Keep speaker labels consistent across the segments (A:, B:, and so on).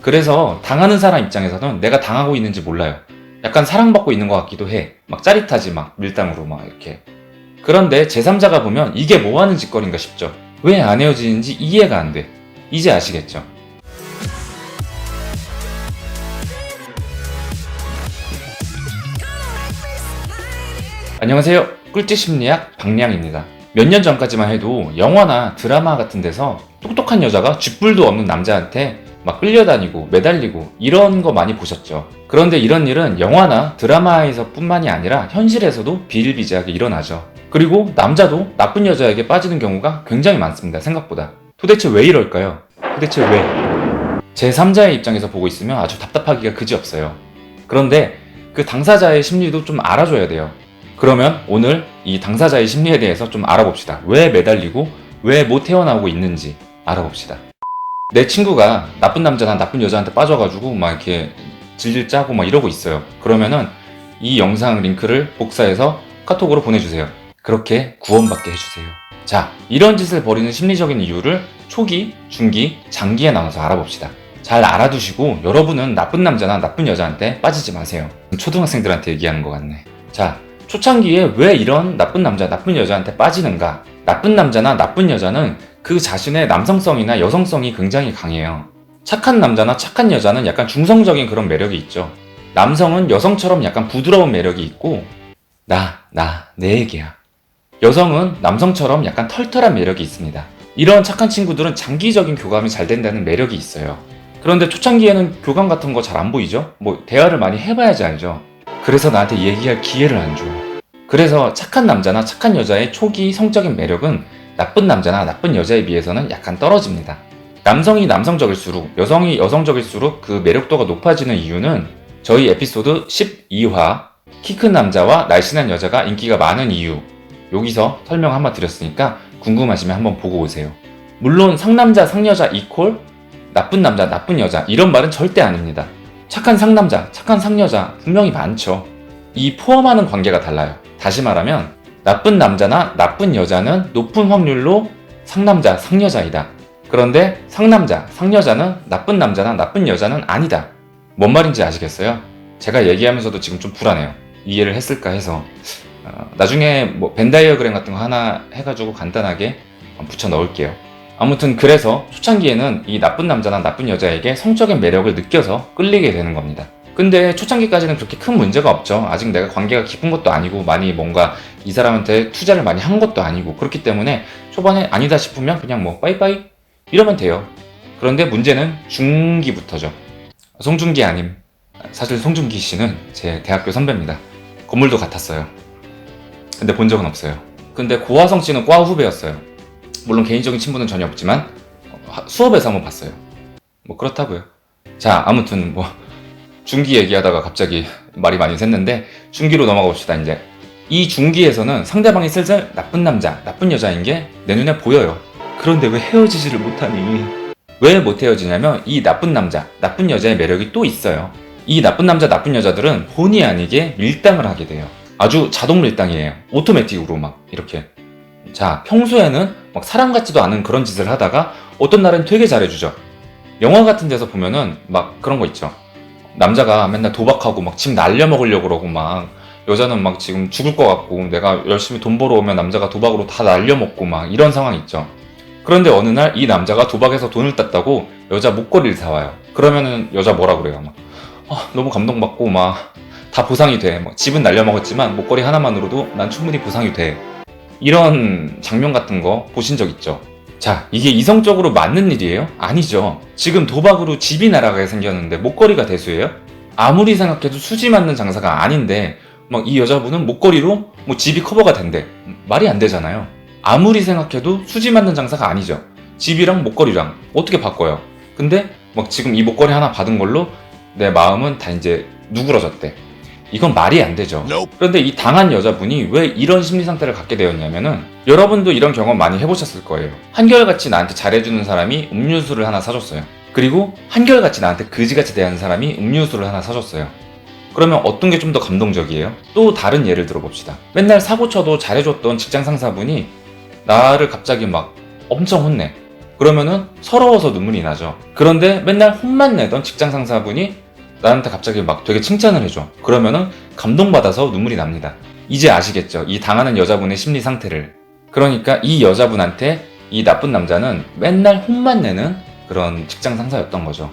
A: 그래서 당하는 사람 입장에서는 내가 당하고 있는지 몰라요. 약간 사랑받고 있는 것 같기도 해. 막 짜릿하지, 막 밀당으로 막 이렇게. 그런데 제3자가 보면 이게 뭐 하는 짓거리인가 싶죠. 왜 안 헤어지는지 이해가 안 돼. 이제 아시겠죠? 안녕하세요. 꿀팁 심리학 박량입니다. 몇 년 전까지만 해도 영화나 드라마 같은 데서 똑똑한 여자가 쥐뿔도 없는 남자한테 막 끌려다니고 매달리고 이런 거 많이 보셨죠. 그런데 이런 일은 영화나 드라마에서 뿐만이 아니라 현실에서도 비일비재하게 일어나죠. 그리고 남자도 나쁜 여자에게 빠지는 경우가 굉장히 많습니다. 생각보다. 도대체 왜 이럴까요? 도대체 왜? 제3자의 입장에서 보고 있으면 아주 답답하기가 그지없어요. 그런데 그 당사자의 심리도 좀 알아줘야 돼요. 그러면 오늘 이 당사자의 심리에 대해서 좀 알아봅시다. 왜 매달리고 왜 못 태어나오고 있는지 알아봅시다. 내 친구가 나쁜 남자나 나쁜 여자한테 빠져가지고 막 이렇게 질질 짜고 막 이러고 있어요. 그러면은 이 영상 링크를 복사해서 카톡으로 보내주세요. 그렇게 구원받게 해주세요. 자, 이런 짓을 벌이는 심리적인 이유를 초기, 중기, 장기에 나눠서 알아봅시다. 잘 알아두시고 여러분은 나쁜 남자나 나쁜 여자한테 빠지지 마세요. 초등학생들한테 얘기하는 것 같네. 자, 초창기에 왜 이런 나쁜 남자, 나쁜 여자한테 빠지는가? 나쁜 남자나 나쁜 여자는 그 자신의 남성성이나 여성성이 굉장히 강해요. 착한 남자나 착한 여자는 약간 중성적인 그런 매력이 있죠. 남성은 여성처럼 약간 부드러운 매력이 있고 내 얘기야. 여성은 남성처럼 약간 털털한 매력이 있습니다. 이런 착한 친구들은 장기적인 교감이 잘 된다는 매력이 있어요. 그런데 초창기에는 교감 같은 거 잘 안 보이죠? 뭐 대화를 많이 해봐야지 알죠. 그래서 나한테 얘기할 기회를 안 줘. 그래서 착한 남자나 착한 여자의 초기 성적인 매력은 나쁜 남자나 나쁜 여자에 비해서는 약간 떨어집니다. 남성이 남성적일수록 여성이 여성적일수록 그 매력도가 높아지는 이유는 저희 에피소드 12화 키 큰 남자와 날씬한 여자가 인기가 많은 이유, 여기서 설명 한번 드렸으니까 궁금하시면 한번 보고 오세요. 물론 상남자 상여자 이퀄 나쁜 남자 나쁜 여자 이런 말은 절대 아닙니다. 착한 상남자 착한 상여자 분명히 많죠. 이 포함하는 관계가 달라요. 다시 말하면 나쁜 남자나 나쁜 여자는 높은 확률로 상남자 상여자이다. 그런데 상남자 상여자는 나쁜 남자나 나쁜 여자는 아니다. 뭔 말인지 아시겠어요? 제가 얘기하면서도 지금 좀 불안해요. 이해를 했을까 해서 나중에 뭐 벤다이어그램 같은 거 하나 해가지고 간단하게 붙여 넣을게요. 아무튼 그래서 초창기에는 이 나쁜 남자나 나쁜 여자에게 성적인 매력을 느껴서 끌리게 되는 겁니다. 근데 초창기까지는 그렇게 큰 문제가 없죠. 아직 내가 관계가 깊은 것도 아니고 많이 뭔가 이 사람한테 투자를 많이 한 것도 아니고 그렇기 때문에 초반에 아니다 싶으면 그냥 뭐 빠이빠이 이러면 돼요. 그런데 문제는 중기부터죠. 송중기 아님. 사실 송중기 씨는 제 대학교 선배입니다. 건물도 같았어요. 근데 본 적은 없어요. 근데 고화성 씨는 과 후배였어요. 물론 개인적인 친분은 전혀 없지만 수업에서 한번 봤어요. 뭐 그렇다고요. 자, 아무튼 뭐 중기 얘기하다가 갑자기 말이 많이 샜는데 중기로 넘어가 봅시다. 이제 이 중기에서는 상대방이 슬슬 나쁜 남자, 나쁜 여자인 게 내 눈에 보여요. 그런데 왜 헤어지지를 못하니? 왜 못 헤어지냐면 이 나쁜 남자, 나쁜 여자의 매력이 또 있어요. 이 나쁜 남자, 나쁜 여자들은 본의 아니게 밀당을 하게 돼요. 아주 자동 밀당이에요. 오토매틱으로 막 이렇게. 자, 평소에는 막 사람 같지도 않은 그런 짓을 하다가 어떤 날은 되게 잘해주죠. 영화 같은 데서 보면은 막 그런 거 있죠. 남자가 맨날 도박하고 막 집 날려먹으려고 그러고 막 여자는 막 지금 죽을 것 같고 내가 열심히 돈 벌어오면 남자가 도박으로 다 날려먹고 막 이런 상황 있죠. 그런데 어느 날 이 남자가 도박해서 돈을 땄다고 여자 목걸이를 사와요. 그러면은 여자 뭐라 그래요? 막 너무 감동받고 막 다 보상이 돼. 막 집은 날려먹었지만 목걸이 하나만으로도 난 충분히 보상이 돼. 이런 장면 같은 거 보신 적 있죠? 자, 이게 이성적으로 맞는 일이에요? 아니죠. 지금 도박으로 집이 날아가게 생겼는데 목걸이가 대수예요? 아무리 생각해도 수지 맞는 장사가 아닌데 막 이 여자분은 목걸이로 뭐 집이 커버가 된대. 말이 안 되잖아요. 아무리 생각해도 수지 맞는 장사가 아니죠. 집이랑 목걸이랑 어떻게 바꿔요? 근데 막 지금 이 목걸이 하나 받은 걸로 내 마음은 다 이제 누그러졌대. 이건 말이 안 되죠. 그런데 이 당한 여자분이 왜 이런 심리 상태를 갖게 되었냐면은 여러분도 이런 경험 많이 해보셨을 거예요. 한결같이 나한테 잘해주는 사람이 음료수를 하나 사줬어요. 그리고 한결같이 나한테 그지같이 대하는 사람이 음료수를 하나 사줬어요. 그러면 어떤 게 좀 더 감동적이에요? 또 다른 예를 들어봅시다. 맨날 사고 쳐도 잘해줬던 직장 상사분이 나를 갑자기 막 엄청 혼내. 그러면은 서러워서 눈물이 나죠. 그런데 맨날 혼만 내던 직장 상사분이 나한테 갑자기 막 되게 칭찬을 해줘. 그러면은 감동받아서 눈물이 납니다. 이제 아시겠죠? 이 당하는 여자분의 심리 상태를. 그러니까 이 여자분한테 이 나쁜 남자는 맨날 혼만 내는 그런 직장 상사였던 거죠.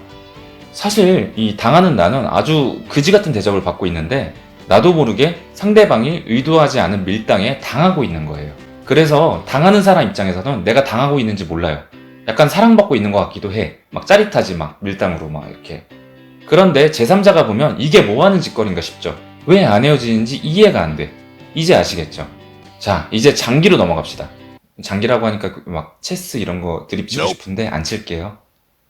A: 사실 이 당하는 나는 아주 그지 같은 대접을 받고 있는데 나도 모르게 상대방이 의도하지 않은 밀당에 당하고 있는 거예요. 그래서 당하는 사람 입장에서는 내가 당하고 있는지 몰라요. 약간 사랑받고 있는 것 같기도 해. 막 짜릿하지, 막 밀당으로 막 이렇게. 그런데 제3자가 보면 이게 뭐 하는 짓거리인가 싶죠. 왜 안 헤어지는지 이해가 안 돼. 이제 아시겠죠? 자, 이제 장기로 넘어갑시다. 장기라고 하니까 막 체스 이런 거 드립 치고 싶은데 안 칠게요.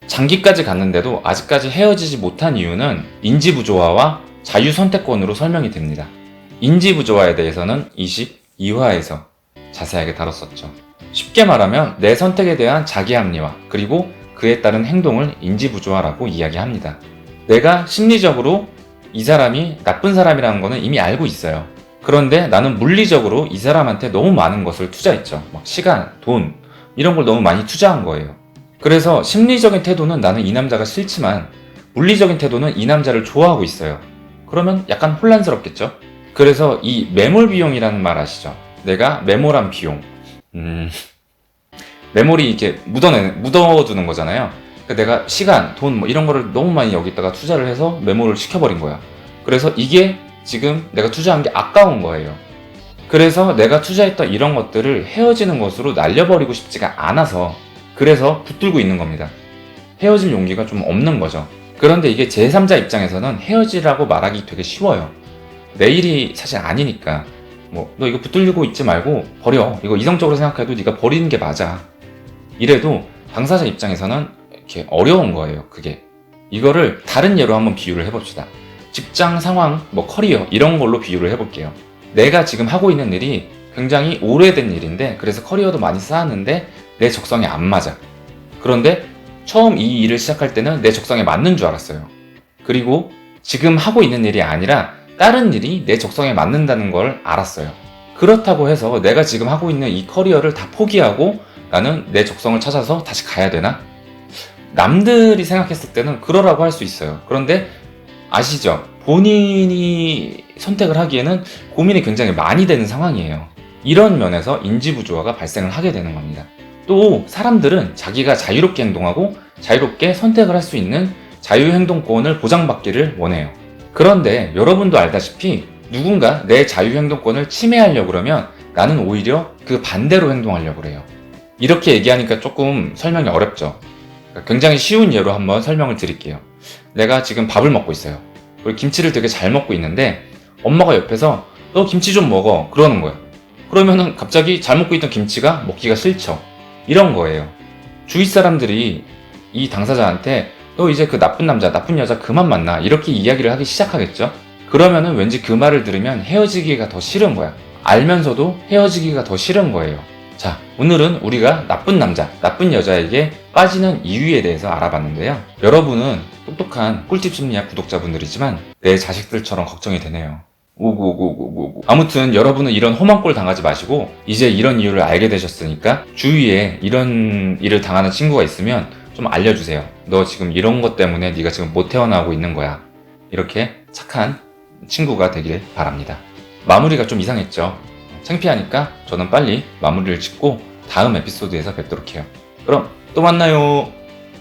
A: 장기까지 갔는데도 아직까지 헤어지지 못한 이유는 인지부조화와 자유선택권으로 설명이 됩니다. 인지부조화에 대해서는 22화에서 자세하게 다뤘었죠. 쉽게 말하면 내 선택에 대한 자기합리화 그리고 그에 따른 행동을 인지부조화라고 이야기합니다. 내가 심리적으로 이 사람이 나쁜 사람이라는 거는 이미 알고 있어요. 그런데 나는 물리적으로 이 사람한테 너무 많은 것을 투자했죠. 막 시간, 돈 이런 걸 너무 많이 투자한 거예요. 그래서 심리적인 태도는 나는 이 남자가 싫지만 물리적인 태도는 이 남자를 좋아하고 있어요. 그러면 약간 혼란스럽겠죠? 그래서 이 매몰 비용이라는 말 아시죠? 내가 매몰한 비용. 매몰이 이렇게 묻어두는 거잖아요. 그러니까 내가 시간, 돈 뭐 이런 거를 너무 많이 여기다가 투자를 해서 매몰을 시켜버린 거야. 그래서 이게 지금 내가 투자한 게 아까운 거예요. 그래서 내가 투자했던 이런 것들을 헤어지는 것으로 날려버리고 싶지가 않아서 그래서 붙들고 있는 겁니다. 헤어질 용기가 좀 없는 거죠. 그런데 이게 제3자 입장에서는 헤어지라고 말하기 되게 쉬워요. 내 일이 사실 아니니까 뭐 너 이거 붙들고 있지 말고 버려. 이거 이성적으로 생각해도 네가 버리는 게 맞아. 이래도 당사자 입장에서는 이렇게 어려운 거예요. 그게. 이거를 다른 예로 한번 비유를 해봅시다. 직장 상황, 뭐 커리어 이런 걸로 비유를 해볼게요. 내가 지금 하고 있는 일이 굉장히 오래된 일인데 그래서 커리어도 많이 쌓았는데 내 적성에 안 맞아. 그런데 처음 이 일을 시작할 때는 내 적성에 맞는 줄 알았어요. 그리고 지금 하고 있는 일이 아니라 다른 일이 내 적성에 맞는다는 걸 알았어요. 그렇다고 해서 내가 지금 하고 있는 이 커리어를 다 포기하고 나는 내 적성을 찾아서 다시 가야 되나? 남들이 생각했을 때는 그러라고 할 수 있어요. 그런데 아시죠? 본인이 선택을 하기에는 고민이 굉장히 많이 되는 상황이에요. 이런 면에서 인지부조화가 발생을 하게 되는 겁니다. 또 사람들은 자기가 자유롭게 행동하고 자유롭게 선택을 할 수 있는 자유행동권을 보장받기를 원해요. 그런데 여러분도 알다시피 누군가 내 자유행동권을 침해하려고 그러면 나는 오히려 그 반대로 행동하려고 그래요. 이렇게 얘기하니까 조금 설명이 어렵죠. 굉장히 쉬운 예로 한번 설명을 드릴게요. 내가 지금 밥을 먹고 있어요. 그리고 김치를 되게 잘 먹고 있는데 엄마가 옆에서 너 김치 좀 먹어 그러는 거예요. 그러면은 갑자기 잘 먹고 있던 김치가 먹기가 싫죠. 이런 거예요. 주위 사람들이 이 당사자한테 너 이제 그 나쁜 남자, 나쁜 여자 그만 만나 이렇게 이야기를 하기 시작하겠죠. 그러면은 왠지 그 말을 들으면 헤어지기가 더 싫은 거야. 알면서도 헤어지기가 더 싫은 거예요. 자, 오늘은 우리가 나쁜 남자, 나쁜 여자에게 빠지는 이유에 대해서 알아봤는데요. 여러분은 똑똑한 꿀팁 심리학 구독자분들이지만 내 자식들처럼 걱정이 되네요. 오구오구오구오구. 아무튼 여러분은 이런 험한 꼴 당하지 마시고 이제 이런 이유를 알게 되셨으니까 주위에 이런 일을 당하는 친구가 있으면 좀 알려주세요. 너 지금 이런 것 때문에 네가 지금 못 태어나고 있는 거야. 이렇게 착한 친구가 되길 바랍니다. 마무리가 좀 이상했죠? 창피하니까 저는 빨리 마무리를 짓고 다음 에피소드에서 뵙도록 해요. 그럼 또 만나요.